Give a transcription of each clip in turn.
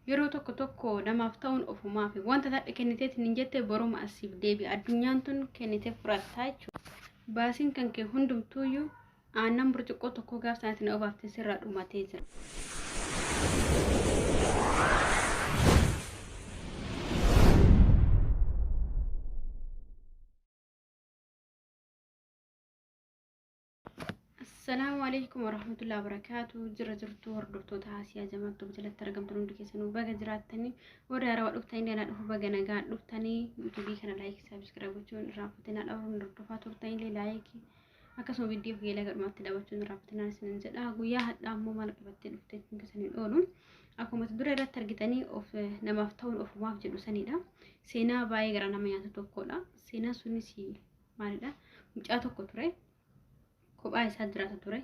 yeroo tokko namaaf ta'uun ofumaaf wanta ta'a kenniteetiin hin jette boroma asiif deebi addunyaan tun kennite fudhataa jechuudha. Baasiin kan kee hundumtuuyyuu aannan burcuqqoo tokko gaaf sanaatiin obaaftee sirraa dhumatee jira. السلام عليكم ورحمة الله وبركاته. جرتو هردوتو تاسيا جماعة بجلة ترجم تنو دكيسنو بقى جراتني ورا روا لقطين لنا نحو بقى نجار لقطني يوتيوبي كنا لايك سبسكرايب وتشون رافتنا الأول نرتفعت لقطين لي لايك أكسو فيديو في لقى ما تدا وتشون رافتنا نسنزل ويا هذا مو مالك بتدل لقطين كسنين أولون أكو ما تدور على ترجتني أوف نمافتون أوف ما في جلو سنيدا سينا باي جرانا ما ينتو كولا سينا سونيسي مالدا مجاتو كتره kophaa isaa jiraata ture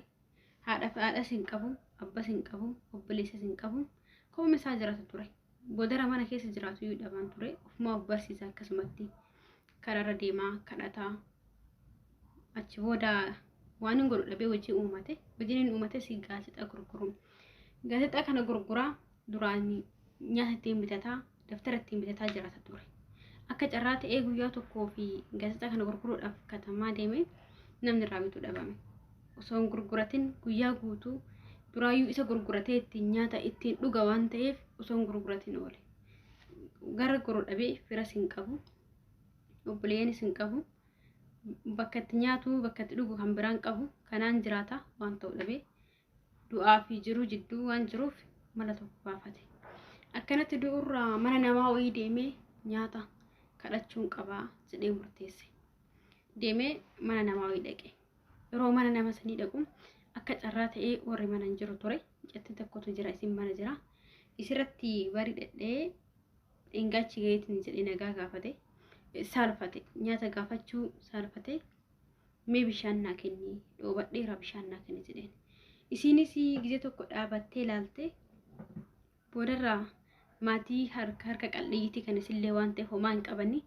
haadha sin qabu abba sin qabu obboleessa sin qabu kooma isaa jiraata ture godara mana keessa jiraatu yoo dhaban ture ofuma barsiisa akkasumatti karara deemaa kadhataa achi booda waan hin godhu dhabee hojii uumate si gaazexaa kana gurguraa duraan nyaata ittiin bitataa daftara ittiin bitataa jiraata ture akka carraa ta'ee guyyaa tokkoo fi gaazexaa kana gurguruudhaaf katamaa deeme namni irraa bituu dhabame. Osoo gurguratin guyyaa guutuu duraayyuu isa gurguratee ittiin nyaata ittiin dhuga waan ta'eef osoo gurguratin oole. Gara goroo dhabee fira sin qabu obboleeyyan sin qabu bakka itti nyaatu bakka itti dhugu kan biraan qabu kanaan jiraata waan ta'u dhabee du'aa fi jiruu jidduu waan jiruuf mala tokko baafate. Akkanatti du'urraa mana namaa wayii deemee nyaata kadhachuun qabaa jedhee murteesse. Deemee mana namaa wayii dhaqe. Yeroo mana nama sanii dhaqu akka carraa ta'ee warri mana hin jiru ture jetti tokkotu jira isin mana jira isirratti bari dhedhee dhingaachi gaheetiin jedhee nagaa gaafate saalfate nyaata gaafachuu saalfate mee bishaan naa kenni dhoobadheera bishaan naa kenni jedheen isinis gizee tokko dhaabattee ilaalte boodarraa maatii harka qal'iyyiitii kan isillee waan ta'eef homaa hin qabanni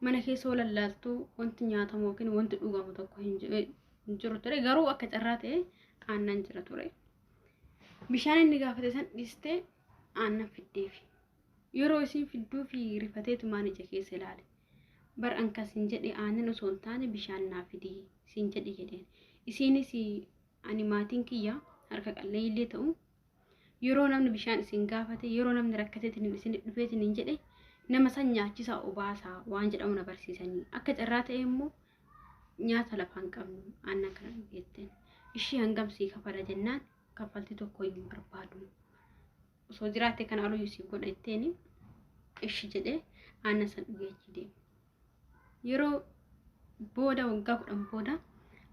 mana keessa lallaaltuu wanti nyaatamu yookiin wanti dhugamu tokko hin jiru ture garuu akka carraa ta'e aannan jira ture. Bishaan inni gaafate san dhiste aannan fiddeefi. Yeroo isin fidduu fi rifateetu maan ija keessa ilaale. Bar ankas hin jedhe aannan osoo hin taane bishaan naa fidii sin jedhi jedheen. Isinis ani maatiin kiyya harka qalleeyyillee ta'u yeroo namni bishaan isin gaafate yeroo namni rakkateetiin isin dhufeetiin hin jedhe nama san nyaachisaa obaasaa waan jedhamu na barsiisanii akka carraa ta'e immoo nyaata lafaan qabnu aannan kana jetteen ishii hangamsii kafala jennaan kaffaltii tokko hin barbaadu osoo jiraate kana aluu yusii godha jetteeni ishii jedhee aannan san dhugeechi deema yeroo booda waggaa 10 booda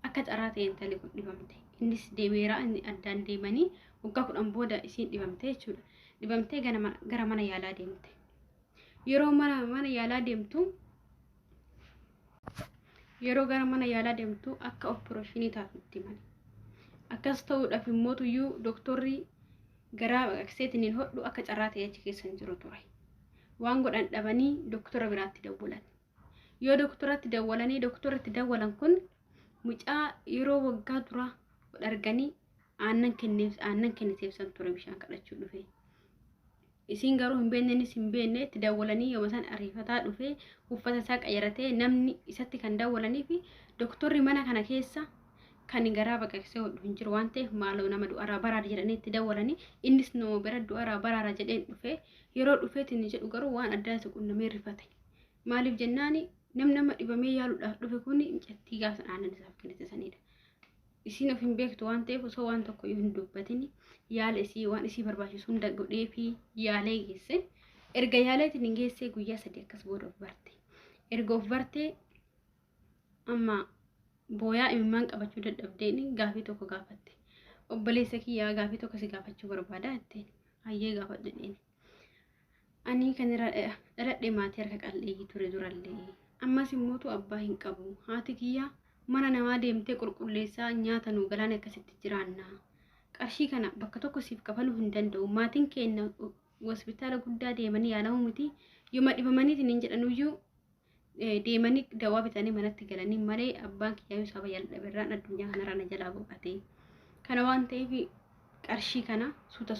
akka carraa ta'e intalli kun dhibamte innis deemeera inni addaan deemanii waggaa 10 booda isiin dhibamte jechuudha dhibamtee gara mana yaalaa deemte yeroo mana yaalaa deemtu yeroo gara mana yaalaa deemtu akka opereeshinii taatutti mali akkas ta'uudhaaf immoo tuyyuu doktorri garaa baqaqseetiin hodhu akka carraa ta'e achi keessa hin jiru ture waan godhan dhabanii doktora biraatti dawwalan yoo doktoratti dawwalan kun mucaa yeroo waggaa dura arganii aannan kenniteef san ture bishaan kadhachuu dhufe isin garuu hin beeknenis hin beekne itti dawwalanii yoo san ariifataa dhufe uffata isaa qayyaratee namni isatti kan dawwalanii fi doktorri mana kana keessa kan garaa baqaqsee hodhu hin jiru waan ta'eef maaloo nama du'araa baraara jedhanii itti dawwalanii innis nama bira du'araa baraara jedheen dhufe yeroo dhufeetiin jedhu garuu waan addaa isa qunnamee rifate maaliif jennaani nama dhibamee yaaluudhaaf dhufe kun incattii gaafa aannan isaaf kennite sanidha. Isin of hin beektu waan ta'eef osoo waan tokko hin dubbatin yaala isii waan isii barbaachisu hunda godhee fi yaalee geesse erga yaaleetiin hin geesse guyyaa 3 akkas booda of barte erga of barte amma booyaa imimmaan qabachuu dadhabdeen gaafii tokko gaafatte obboleessa kiyyaa gaafii tokko si gaafachuu barbaada jetteen hayyee gaafadhu jedheen ani kan dhaladhe maatii harka qalleeyyii ture durallee ammas immootu abbaa hin qabu haati kiyyaa mana namaa deemtee qulqulleessaa nyaata nu galaan akkasitti jiraanna qarshii kana bakka tokko siif kafaluu hin danda'u maatiin keenya hospitaala guddaa deemanii yaalamu miti yooma dhibamaniitiin hin jedhanuyyuu deemanii dawaa bitanii manatti galanii malee abbaan kiyyaa saba yaaldaberraan addunyaa kanarra na jalaa boqate kana waan ta'eef qarshii kana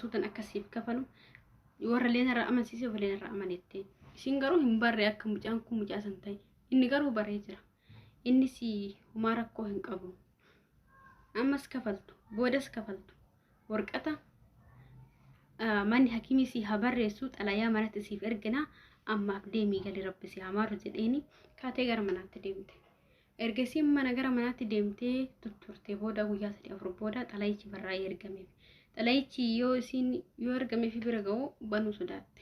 suutan akkasiif kafalu warra leena irraa amansiisee warra leena irraa amanettee isin garuu hin barre akka mucaan kun mucaa san ta'e inni garuu baree jira inni si humaa rakkoo hin qabu ammas kafaltu boodas kafaltu warqata manni hakimii si habarreessu xalayaa manatti siif ergina ammaaf deemii gali rabbi si hamaaru jedheeni kaatee gara manaatti deemte ergasiin mana gara manaatti deemtee tutturtee booda guyyaa 3-4 booda xalayichi barraa'ee ergameef xalayichi yoo ergameef bira ga'u banuu sodaatte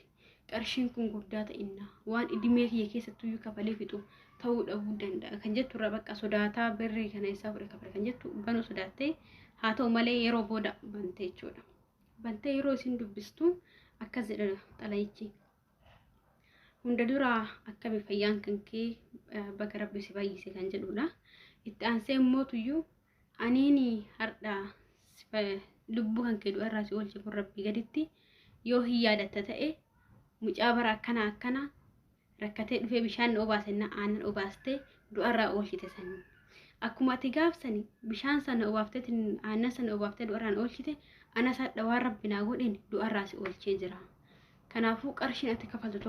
qarshiin kun guddaa ta'inna waan idimee kiyya keessattuu kafalee fixu ta'uu dhabuu danda'a kan jettu irraa bakka sodaataa birrii kana isaa fudhe kafale kan jettu banuu sodaatte haa ta'u malee yeroo booda bantee jechuudha bantee yeroo isin dubbistu akkas jedha xalayichi hunda dura akkami fayyaan kan kee bakka rabbi si baay'ise kan jedhudha itti aansee mootuyyuu aniini hardha lubbuu kan kee du'arraa si oolche kun rabbi gaditti yoo hin yaadatta ta'e mucaa bara akkana rakkatee dhufee bishaan obaasenna aannan obaastee du'arraa oolchite sanii akkuma ati gaafsani bishaan sana obaafteetiin aannan sana obaaftee du'arraan oolchite ana sadha waan rabbi naa godheen du'arraa si oolchee jira kanaafuu qarshiin ati kafaltu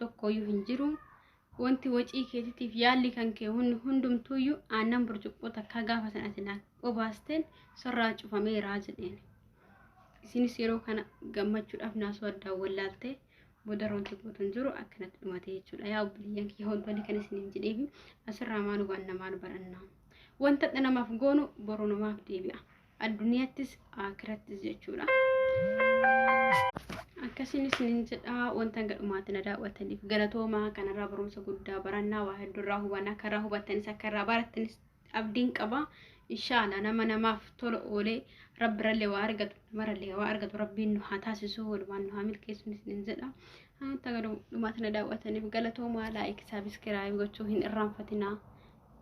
tokkoyyuu hin jiru wanti wacii keetiitiif yaalli kan kee hundumtuuyyuu aannan burcuqqoo takka gaafa sana ati naa obaasteen sarraa cufameeraa jedheen isinis yeroo kana gammachuudhaaf naasoo addaan wallaaltee booda roonti gootuun jiru akkanatti dhumatee jechuudha yaa obboleeyyan kiyya hundanii kan isiniin jedheefi asirraa maal hubanna maal barannaa wanta dha namaaf goonu boru namaaf deebi'a addunyaattis aakirattis jechuudha akkasiin isiniin jedhaa wanta gadhumaatti na daawwataniif galatoomaa kanarraa barumsa guddaa barannaa waa hedduurraa hubannaa karraa hubattanis akka irraa barattanis abdiin qaba inshallah namaaf tola oolee rabbi ralle waa argatu namarallee waa argatu rabbiin nu haa taasisu walumaan nu haa milkeessuun isiniin jedha hanta gadhumaatti na daawwataniif galatoomaa laayik saabskiraayib gochuu hin irraanfatinaa